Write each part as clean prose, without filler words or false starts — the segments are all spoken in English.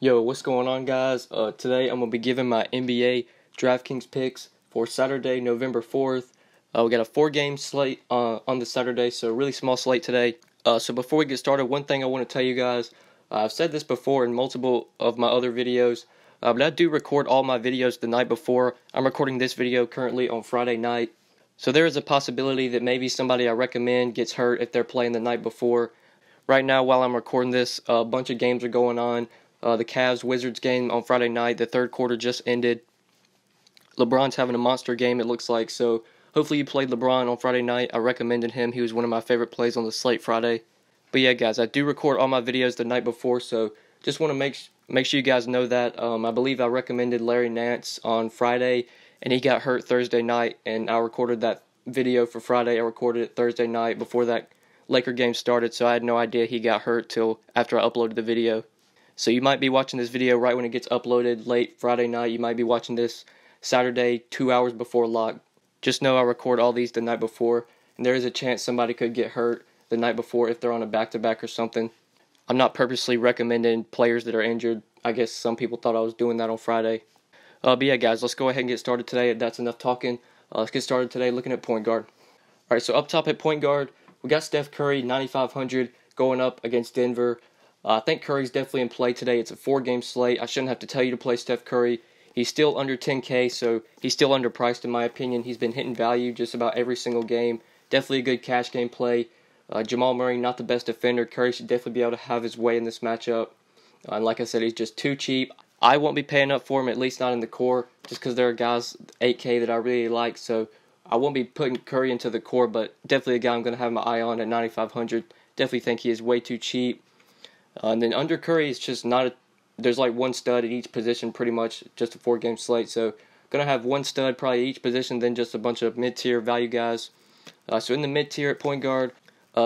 Yo, what's going on, guys? Today I'm going to be giving my NBA DraftKings picks for Saturday, November 4th. We got a 4-game slate on the Saturday, so really small slate today. So before we get started, one thing I want to tell you guys, I've said this before in multiple of my other videos, but I do record all my videos the night before. I'm recording this video currently on Friday night, so there is a possibility that maybe somebody I recommend gets hurt if they're playing the night before. Right now, while I'm recording this, a bunch of games are going on. The Cavs-Wizards game on Friday night, the third quarter just ended. LeBron's having a monster game, it looks like, so hopefully you played LeBron on Friday night. I recommended him. He was one of my favorite plays on the slate Friday. But yeah, guys, I do record all my videos the night before, so just want to make sure you guys know that. I believe I recommended Larry Nance on Friday, and he got hurt Thursday night, and I recorded that video for Friday. I recorded it Thursday night before that Laker game started, so I had no idea he got hurt till after I uploaded the video. So you might be watching this video right when it gets uploaded late Friday night. You might be watching this Saturday 2 hours before lock. Just know I record all these the night before, and there is a chance somebody could get hurt the night before if they're on a back-to-back or something. I'm not purposely recommending players that are injured. I guess some people thought I was doing that on Friday. But yeah, guys, let's go ahead and get started today. That's enough talking. Let's get started today looking at point guard. Alright, so up top at point guard, we got Steph Curry, 9,500, going up against Denver. I think Curry's definitely in play today. It's a 4-game slate. I shouldn't have to tell you to play Steph Curry. He's still under 10K, so he's still underpriced in my opinion. He's been hitting value just about every single game. Definitely a good cash game play. Jamal Murray, not the best defender. Curry should definitely be able to have his way in this matchup. And like I said, he's just too cheap. I won't be paying up for him, at least not in the core, just because there are guys 8K that I really like. So I won't be putting Curry into the core, but definitely a guy I'm going to have my eye on at 9,500. Definitely think he is way too cheap. And then under Curry, it's just not there's like one stud at each position pretty much, just a 4-game slate. So going to have one stud probably at each position, then just a bunch of mid-tier value guys. So in the mid-tier at point guard,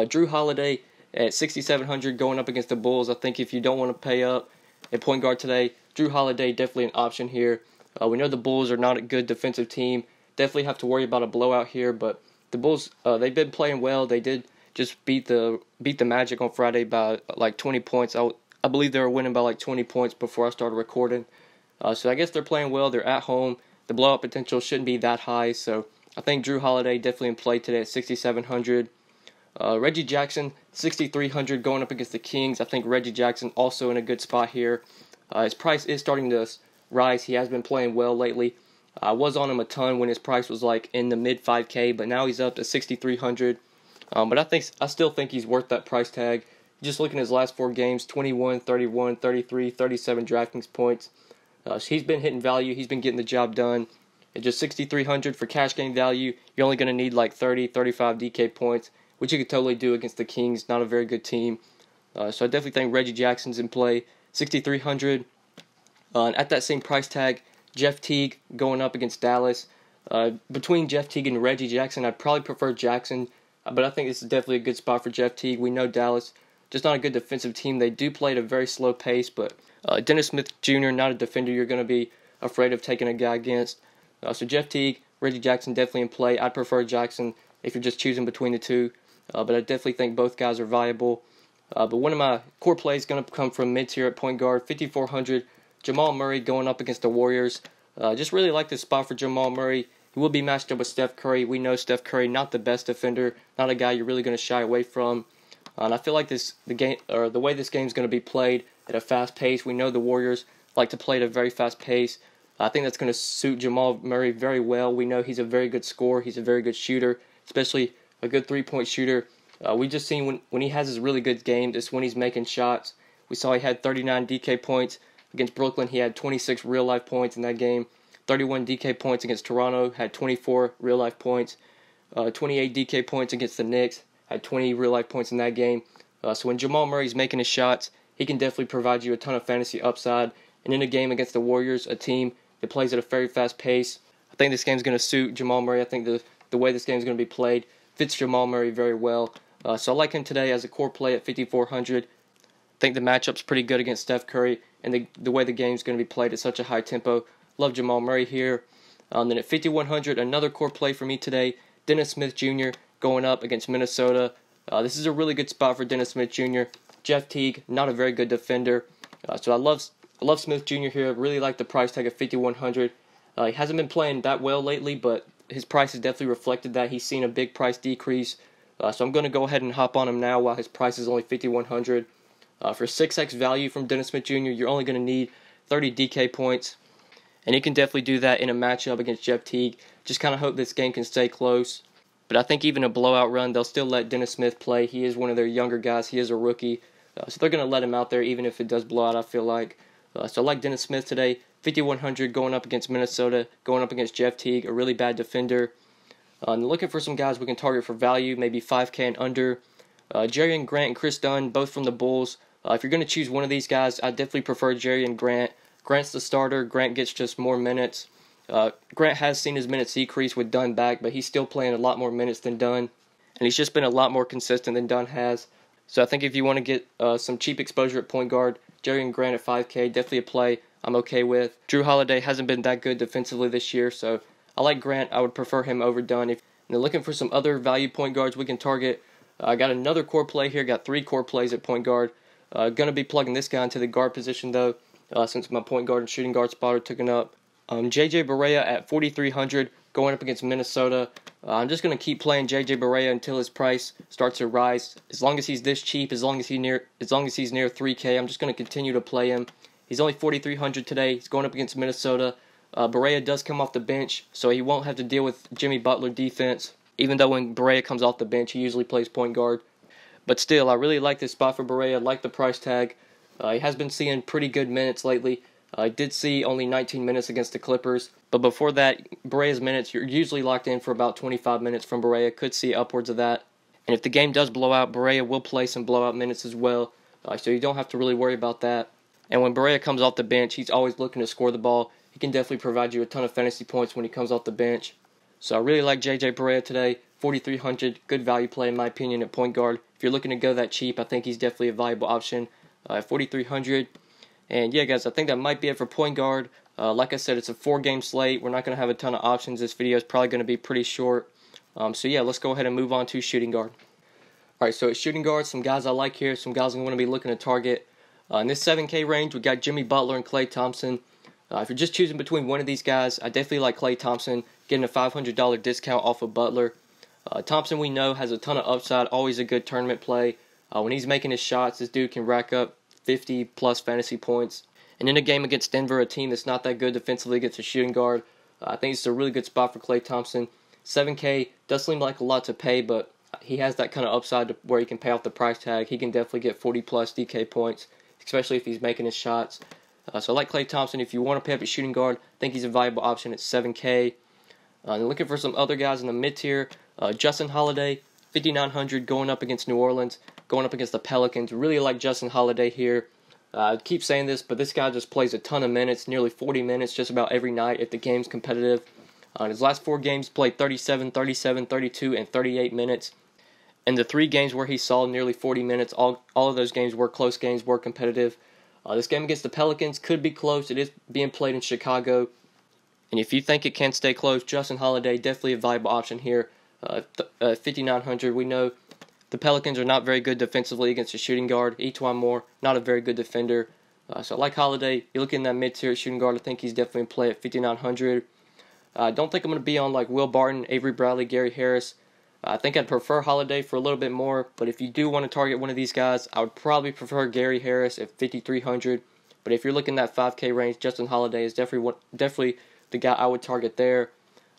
Drew Holiday at 6,700 going up against the Bulls. I think if you don't want to pay up at point guard today, Drew Holiday definitely an option here. We know the Bulls are not a good defensive team. Definitely have to worry about a blowout here, but the Bulls, they've been playing well. They did just beat the Magic on Friday by like 20 points. I believe they were winning by like 20 points before I started recording. So I guess they're playing well. They're at home. The blowout potential shouldn't be that high. So I think Drew Holiday definitely in play today at 6,700. Reggie Jackson, 6,300 going up against the Kings. I think Reggie Jackson also in a good spot here. His price is starting to rise. He has been playing well lately. I was on him a ton when his price was like in the mid 5K, but now he's up to 6,300. But I still think he's worth that price tag. Just looking at his last 4 games, 21, 31, 33, 37 DraftKings points. So he's been hitting value. He's been getting the job done. At just 6,300 for cash game value, you're only going to need like 30, 35 DK points, which you could totally do against the Kings. Not a very good team. So I definitely think Reggie Jackson's in play. 6,300. And at that same price tag, Jeff Teague going up against Dallas. Between Jeff Teague and Reggie Jackson, I'd probably prefer Jackson. But I think this is definitely a good spot for Jeff Teague. We know Dallas, just not a good defensive team. They do play at a very slow pace, but Dennis Smith Jr., not a defender you're going to be afraid of taking a guy against. So Jeff Teague, Reggie Jackson definitely in play. I'd prefer Jackson if you're just choosing between the two. But I definitely think both guys are viable. But one of my core plays is going to come from mid-tier at point guard, 5,400. Jamal Murray going up against the Warriors. Just really like this spot for Jamal Murray. He will be matched up with Steph Curry. We know Steph Curry, not the best defender, not a guy you're really going to shy away from. And I feel like the way this game is going to be played at a fast pace. We know the Warriors like to play at a very fast pace. I think that's going to suit Jamal Murray very well. We know he's a very good scorer. He's a very good shooter, especially a good three-point shooter. We just seen when he has his really good game, it's when he's making shots. We saw he had 39 DK points against Brooklyn. He had 26 real-life points in that game. 31 DK points against Toronto, had 24 real-life points. 28 DK points against the Knicks, had 20 real-life points in that game. So when Jamal Murray's making his shots, he can definitely provide you a ton of fantasy upside. And in a game against the Warriors, a team that plays at a very fast pace, I think this game's going to suit Jamal Murray. I think the way this game's going to be played fits Jamal Murray very well. So I like him today as a core play at 5,400. I think the matchup's pretty good against Steph Curry, and the way the game's going to be played at such a high tempo. Love Jamal Murray here. Then at 5,100, another core play for me today, Dennis Smith Jr. going up against Minnesota. This is a really good spot for Dennis Smith Jr. Jeff Teague, not a very good defender. So I love I love Smith Jr. here. Really like the price tag of 5,100. He hasn't been playing that well lately, but his price has definitely reflected that. He's seen a big price decrease. So I'm going to go ahead and hop on him now while his price is only 5,100. For 6x value from Dennis Smith Jr., you're only going to need 30 DK points. And he can definitely do that in a matchup against Jeff Teague. Just kind of hope this game can stay close. But I think even a blowout run, they'll still let Dennis Smith play. He is one of their younger guys. He is a rookie. So they're going to let him out there even if it does blow out, I feel like. So I like Dennis Smith today. 5,100 going up against Minnesota, going up against Jeff Teague, a really bad defender. And looking for some guys we can target for value, maybe 5K and under. Jerry Grant and Chris Dunn, both from the Bulls. If you're going to choose one of these guys, I definitely prefer Jerry and Grant. Grant's the starter. Grant gets just more minutes. Grant has seen his minutes decrease with Dunn back, but he's still playing a lot more minutes than Dunn. And he's just been a lot more consistent than Dunn has. So I think if you want to get some cheap exposure at point guard, Jerry and Grant at 5K, definitely a play I'm okay with. Drew Holiday hasn't been that good defensively this year, so I like Grant. I would prefer him over Dunn. If you're looking for some other value point guards we can target, I got another core play here. Got 3 core plays at point guard. Going to be plugging this guy into the guard position, though, since my point guard and shooting guard spot are taken up. J.J. Barea at 4,300 going up against Minnesota. I'm just going to keep playing J.J. Barea until his price starts to rise. As long as he's this cheap, as long as he's near 3K, I'm just going to continue to play him. He's only 4,300 today. He's going up against Minnesota. Barea does come off the bench, so he won't have to deal with Jimmy Butler defense, even though when Barea comes off the bench, he usually plays point guard. But still, I really like this spot for Barea. I like the price tag. He has been seeing pretty good minutes lately. I did see only 19 minutes against the Clippers, but before that, Barea's minutes, you're usually locked in for about 25 minutes from Barea. Could see upwards of that. And if the game does blow out, Barea will play some blowout minutes as well, so you don't have to really worry about that. And when Barea comes off the bench, he's always looking to score the ball. He can definitely provide you a ton of fantasy points when he comes off the bench. So I really like J.J. Barea today. 4,300, good value play in my opinion at point guard. If you're looking to go that cheap, I think he's definitely a valuable option at 4,300. And yeah, guys, I think that might be it for point guard. Like I said, it's a 4-game slate. We're not going to have a ton of options. This video is probably going to be pretty short. So yeah, let's go ahead and move on to shooting guard. Alright, so at shooting guard, some guys I like here, some guys I'm going to be looking to target. In this 7K range, we got Jimmy Butler and Klay Thompson. If you're just choosing between one of these guys, I definitely like Klay Thompson, getting a $500 discount off of Butler. Thompson, we know, has a ton of upside, always a good tournament play. When he's making his shots, this dude can rack up 50-plus fantasy points. And in a game against Denver, a team that's not that good defensively against a shooting guard, I think it's a really good spot for Klay Thompson. 7K does seem like a lot to pay, but he has that kind of upside to where he can pay off the price tag. He can definitely get 40-plus DK points, especially if he's making his shots. So I like Klay Thompson. If you want to pay up at shooting guard, I think he's a valuable option at 7K. Looking for some other guys in the mid-tier. Justin Holiday, 5,900, going up against New Orleans, going up against the Pelicans. Really like Justin Holiday here. I keep saying this, but this guy just plays a ton of minutes, nearly 40 minutes just about every night if the game's competitive. In his last 4 games, played 37, 37, 32, and 38 minutes. And the 3 games where he saw nearly 40 minutes, all of those games were close games, were competitive. This game against the Pelicans could be close. It is being played in Chicago. And if you think it can stay close, Justin Holiday, definitely a viable option here. 5,900, we know the Pelicans are not very good defensively against a shooting guard. Etuan Moore, not a very good defender. So I like Holiday. You look in that mid-tier shooting guard, I think he's definitely in play at 5,900. I don't think I'm going to be on like Will Barton, Avery Bradley, Gary Harris. I think I'd prefer Holiday for a little bit more, but if you do want to target one of these guys, I would probably prefer Gary Harris at 5,300. But if you're looking at that 5K range, Justin Holiday is definitely the guy I would target there.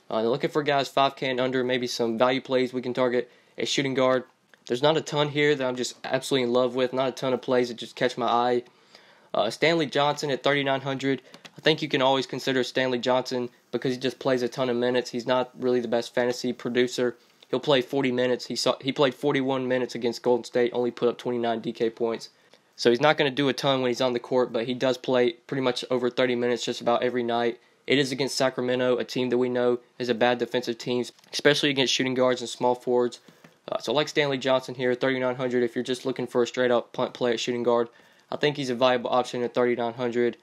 Looking for guys 5K and under, maybe some value plays we can target at shooting guard. There's not a ton here that I'm just absolutely in love with, not a ton of plays that just catch my eye. Stanley Johnson at 3,900. I think you can always consider Stanley Johnson because he just plays a ton of minutes. He's not really the best fantasy producer. He'll play 40 minutes. He played 41 minutes against Golden State, only put up 29 DK points. So he's not going to do a ton when he's on the court, but he does play pretty much over 30 minutes just about every night. It is against Sacramento, a team that we know is a bad defensive team, especially against shooting guards and small forwards. So I like Stanley Johnson here at 3,900 if you're just looking for a straight-up punt play at shooting guard. I think he's a viable option at 3,900.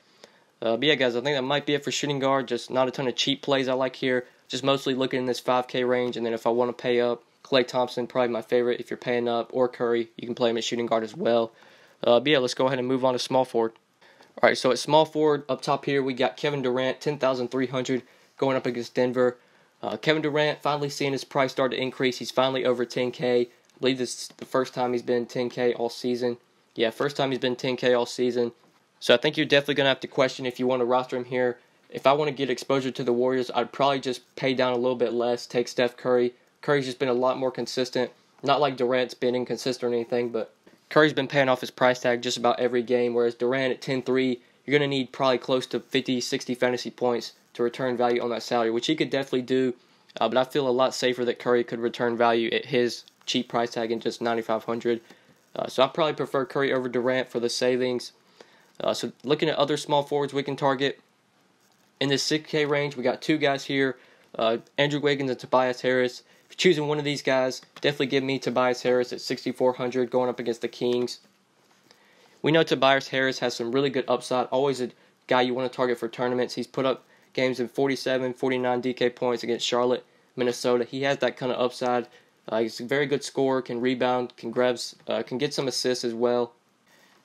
But yeah, guys, I think that might be it for shooting guard. Just not a ton of cheap plays I like here. Just mostly looking in this 5K range, and then if I want to pay up, Klay Thompson, probably my favorite. If you're paying up, or Curry, you can play him at shooting guard as well. But yeah, let's go ahead and move on to small forward. All right, so at small forward up top here, we got Kevin Durant, 10,300 going up against Denver. Kevin Durant finally seeing his price start to increase. He's finally over 10K. I believe this is the first time he's been 10K all season. Yeah, first time he's been 10K all season. So I think you're definitely going to have to question if you want to roster him here. If I want to get exposure to the Warriors, I'd probably just pay down a little bit less, take Steph Curry. Curry's just been a lot more consistent. Not like Durant's been inconsistent or anything, but Curry's been paying off his price tag just about every game, whereas Durant at 10-3, you're going to need probably close to 50, 60 fantasy points to return value on that salary, which he could definitely do, but I feel a lot safer that Curry could return value at his cheap price tag in just 9,500. So I probably prefer Curry over Durant for the savings. So looking at other small forwards we can target, in this 6K range, we got two guys here, Andrew Wiggins and Tobias Harris. If you're choosing one of these guys, definitely give me Tobias Harris at 6,400 going up against the Kings. We know Tobias Harris has some really good upside, always a guy you want to target for tournaments. He's put up games in 47, 49 DK points against Charlotte, Minnesota. He has that kind of upside. He's a very good scorer, can rebound, can get some assists as well.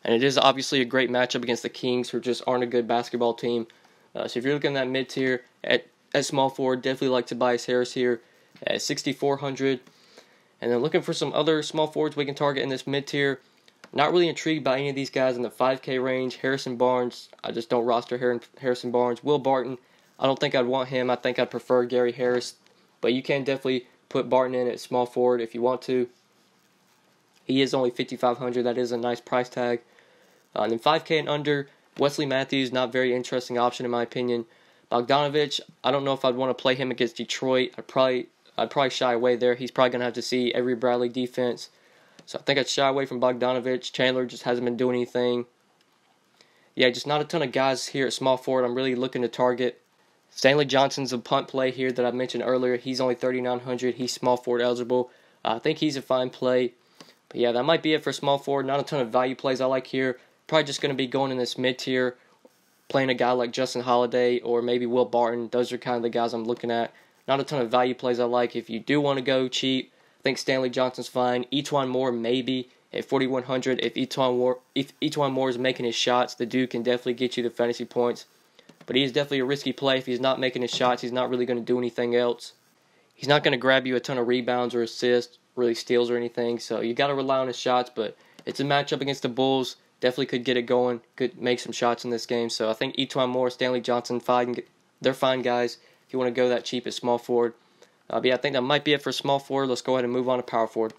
And it is obviously a great matchup against the Kings, who just aren't a good basketball team. So if you're looking at that mid-tier at small forward, definitely like Tobias Harris here at 6,400. And then looking for some other small forwards we can target in this mid-tier. Not really intrigued by any of these guys in the 5K range. Harrison Barnes, I just don't roster Harrison Barnes. Will Barton, I don't think I'd want him. I think I'd prefer Gary Harris. But you can definitely put Barton in at small forward if you want to. He is only 5,500. That is a nice price tag. And then 5K and under, Wesley Matthews, not very interesting option in my opinion. Bogdanovich, I don't know if I'd want to play him against Detroit. I'd probably shy away there. He's probably going to have to see every Bradley defense. So I think I'd shy away from Bogdanovich. Chandler just hasn't been doing anything. Yeah, just not a ton of guys here at small forward I'm really looking to target. Stanley Johnson's a punt play here that I mentioned earlier. He's only 3,900. He's small forward eligible. I think he's a fine play. But yeah, that might be it for small forward. Not a ton of value plays I like here. Probably just going to be going in this mid-tier, playing a guy like Justin Holiday or maybe Will Barton. Those are kind of the guys I'm looking at. Not a ton of value plays I like. If you do want to go cheap, I think Stanley Johnson's fine. Etuan Moore maybe at 4,100. If Etuan Moore is making his shots, the dude can definitely get you the fantasy points. But he is definitely a risky play. If he's not making his shots, he's not really going to do anything else. He's not going to grab you a ton of rebounds or assists, really steals or anything. So you got to rely on his shots. But it's a matchup against the Bulls. Definitely could get it going, could make some shots in this game. So I think Etuan Moore, Stanley Johnson, they're fine guys if you want to go that cheap at small forward. But yeah, I think that might be it for small forward. Let's go ahead and move on to power forward.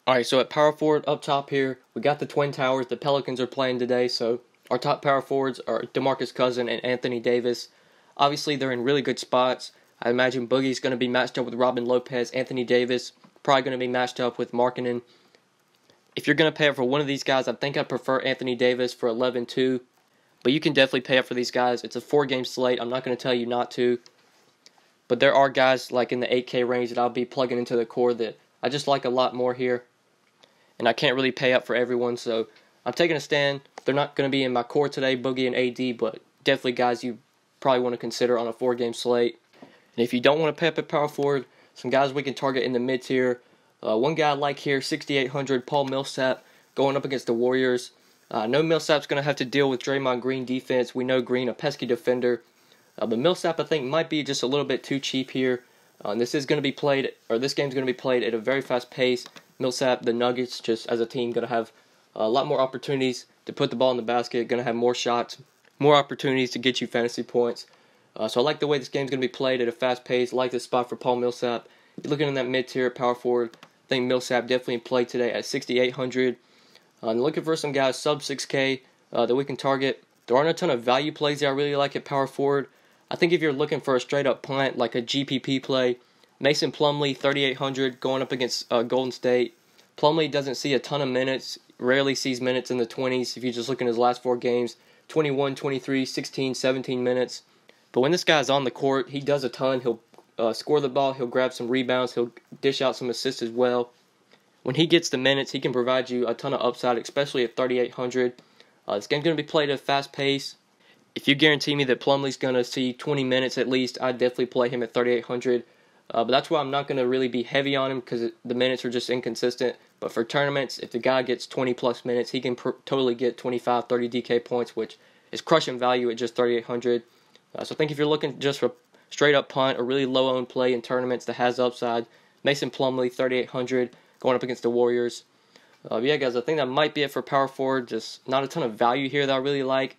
All right, so at power forward up top here, we got the Twin Towers. The Pelicans are playing today, so our top power forwards are DeMarcus Cousins and Anthony Davis. Obviously, they're in really good spots. I imagine Boogie's going to be matched up with Robin Lopez. Anthony Davis probably going to be matched up with Markkanen. If you're going to pay up for one of these guys, I think I'd prefer Anthony Davis for 11-2. But you can definitely pay up for these guys. It's a 4-game slate. I'm not going to tell you not to. But there are guys like in the 8K range that I'll be plugging into the core that I just like a lot more here. And I can't really pay up for everyone, so I'm taking a stand. They're not going to be in my core today, Boogie and AD, but definitely guys you probably want to consider on a 4-game slate. And if you don't want to pay up at power forward, some guys we can target in the mid-tier. One guy I like here, 6,800, Paul Millsap, going up against the Warriors. No Millsap's going to have to deal with Draymond Green defense. We know Green, a pesky defender. But Millsap, I think, might be just a little bit too cheap here. This game's going to be played at a very fast pace. Millsap, the Nuggets, just as a team, going to have a lot more opportunities to put the ball in the basket, going to have more shots, more opportunities to get you fantasy points. So I like the way this game's going to be played at a fast pace. I like this spot for Paul Millsap. You're looking in that mid-tier power forward. I think Millsap definitely played today at 6,800. Looking for some guys sub 6K that we can target. There aren't a ton of value plays that I really like at power forward. I think if you're looking for a straight-up punt, like a GPP play, Mason Plumlee, 3,800, going up against Golden State. Plumlee doesn't see a ton of minutes, rarely sees minutes in the 20s. If you just look at his last 4 games, 21, 23, 16, 17 minutes. But when this guy's on the court, he does a ton. He'll score the ball, he'll grab some rebounds, he'll dish out some assists as well. When he gets the minutes, he can provide you a ton of upside, especially at 3,800. This game's going to be played at a fast pace. If you guarantee me that Plumlee's going to see 20 minutes at least, I'd definitely play him at 3,800. But that's why I'm not going to really be heavy on him because the minutes are just inconsistent. But for tournaments, if the guy gets 20-plus minutes, he can totally get 25, 30 DK points, which is crushing value at just 3,800. So I think if you're looking just for straight up punt or really low owned play in tournaments that has upside, Mason Plumlee 3,800 going up against the Warriors. Yeah, guys, I think that might be it for power forward. Just not a ton of value here that I really like.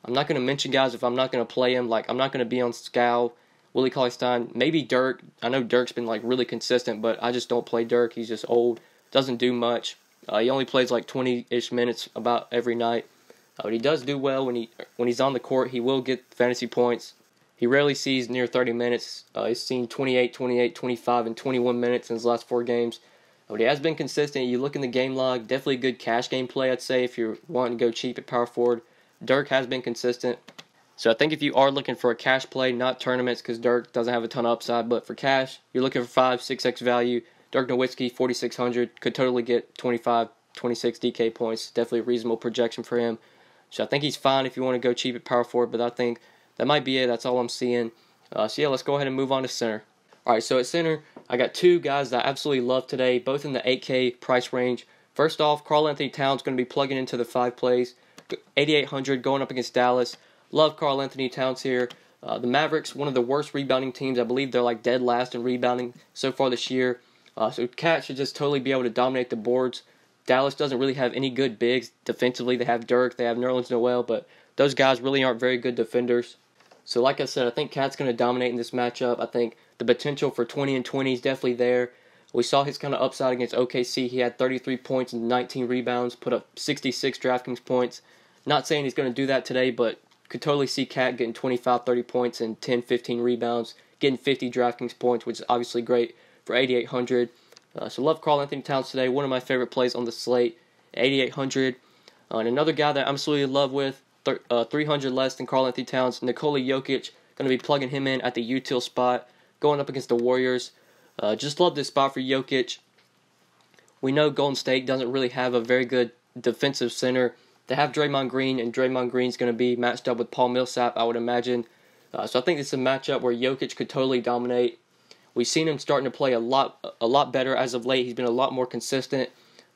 I'm not going to mention guys if I'm not going to play him. Like, I'm not going to be on Scal, Willie Cauley-Stein, maybe Dirk. I know Dirk's been like really consistent, but I just don't play Dirk. He's just old, doesn't do much. He only plays like 20-ish minutes about every night. But he does do well when he's on the court. He will get fantasy points. He rarely sees near 30 minutes. He's seen 28, 25, and 21 minutes in his last 4 games. But he has been consistent. You look in the game log, definitely a good cash game play, I'd say, if you're wanting to go cheap at power forward. Dirk has been consistent. So I think if you are looking for a cash play, not tournaments, because Dirk doesn't have a ton of upside, but for cash, you're looking for 5, 6x value. Dirk Nowitzki, 4,600, could totally get 25, 26 DK points. Definitely a reasonable projection for him. So I think he's fine if you want to go cheap at power forward, but I think that might be it. That's all I'm seeing. So yeah, let's go ahead and move on to center. All right, so at center, I got 2 guys that I absolutely love today, both in the 8K price range. First off, Karl-Anthony Towns going to be plugging into the 5 plays. 8,800 going up against Dallas. Love Karl-Anthony Towns here. The Mavericks, one of the worst rebounding teams. I believe they're like dead last in rebounding so far this year. So Cat should just totally be able to dominate the boards. Dallas doesn't really have any good bigs. Defensively, they have Dirk, they have Nerlens Noel, but those guys really aren't very good defenders. So like I said, I think Cat's going to dominate in this matchup. I think the potential for 20 and 20 is definitely there. We saw his kind of upside against OKC. He had 33 points and 19 rebounds, put up 66 DraftKings points. Not saying he's going to do that today, but could totally see Cat getting 25, 30 points and 10, 15 rebounds, getting 50 DraftKings points, which is obviously great for 8,800. So love Karl-Anthony Towns today. One of my favorite plays on the slate, 8,800. And another guy that I'm absolutely in love with, 300 less than Karl-Anthony Towns, Nikola Jokic. Going to be plugging him in at the util spot, going up against the Warriors. Just love this spot for Jokic. We know Golden State doesn't really have a very good defensive center. They have Draymond Green, and Draymond Green's going to be matched up with Paul Millsap, I would imagine. So I think this is a matchup where Jokic could totally dominate. We've seen him starting to play a lot better as of late. He's been a lot more consistent.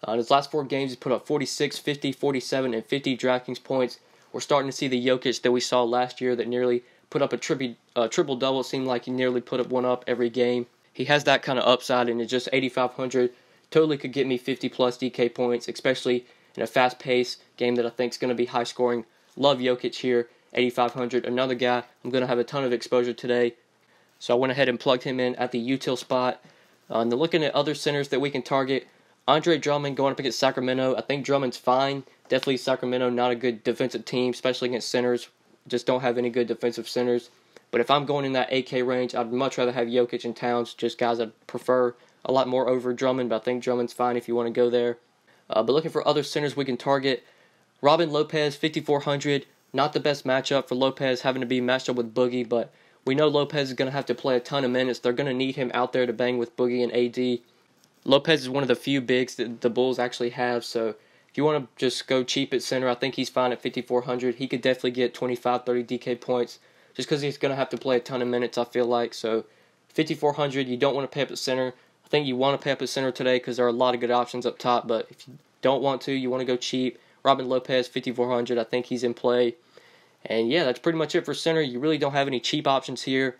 In his last 4 games, he's put up 46, 50, 47, and 50 DraftKings points. We're starting to see the Jokic that we saw last year that nearly put up a triple-double. It seemed like he nearly put up one up every game. He has that kind of upside, and it's just 8,500. Totally could get me 50-plus DK points, especially in a fast-paced game that I think is going to be high-scoring. Love Jokic here, 8,500. Another guy I'm going to have a ton of exposure today. So I went ahead and plugged him in at the util spot. And then looking at other centers that we can target, Andre Drummond going up against Sacramento. I think Drummond's fine. Definitely Sacramento, not a good defensive team, especially against centers. Just don't have any good defensive centers. But if I'm going in that 8K range, I'd much rather have Jokic and Towns, just guys I prefer a lot more over Drummond, but I think Drummond's fine if you want to go there. But looking for other centers we can target, Robin Lopez, 5,400. Not the best matchup for Lopez, having to be matched up with Boogie, but we know Lopez is going to have to play a ton of minutes. They're going to need him out there to bang with Boogie and AD. Lopez is one of the few bigs that the Bulls actually have, so if you want to just go cheap at center, I think he's fine at 5,400. He could definitely get 25, 30 DK points just because he's going to have to play a ton of minutes, I feel like. So 5,400, you don't want to pay up at center. I think you want to pay up at center today because there are a lot of good options up top, but if you don't want to, you want to go cheap. Robin Lopez, 5,400, I think he's in play. And yeah, that's pretty much it for center. You really don't have any cheap options here.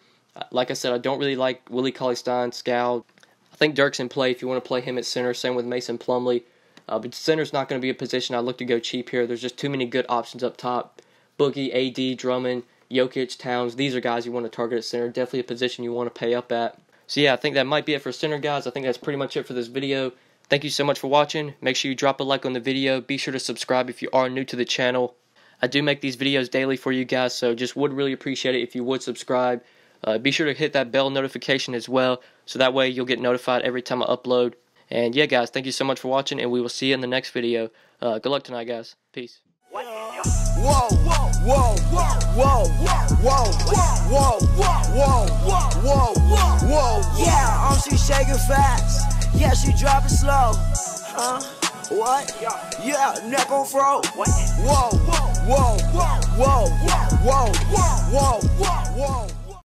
Like I said, I don't really like Willie Cauley-Stein, Scal. I think Dirk's in play if you want to play him at center. Same with Mason Plumlee. But center's not going to be a position I look to go cheap here. There's just too many good options up top. Boogie, AD, Drummond, Jokic, Towns. These are guys you want to target at center. Definitely a position you want to pay up at. So yeah, I think that might be it for center, guys. I think that's pretty much it for this video. Thank you so much for watching. Make sure you drop a like on the video. Be sure to subscribe if you are new to the channel. I do make these videos daily for you guys, so just would really appreciate it if you would subscribe. Be sure to hit that bell notification as well, so that way you'll get notified every time I upload. And yeah, guys, thank you so much for watching, and we will see you in the next video. Good luck tonight, guys. Peace. Whoa, whoa, whoa, whoa, whoa, whoa, whoa, whoa. Yeah, she shaking fast. Yeah, she dropping slow. What? Yeah, neck on fro. Whoa, whoa, whoa, whoa, whoa, whoa, whoa, whoa, whoa.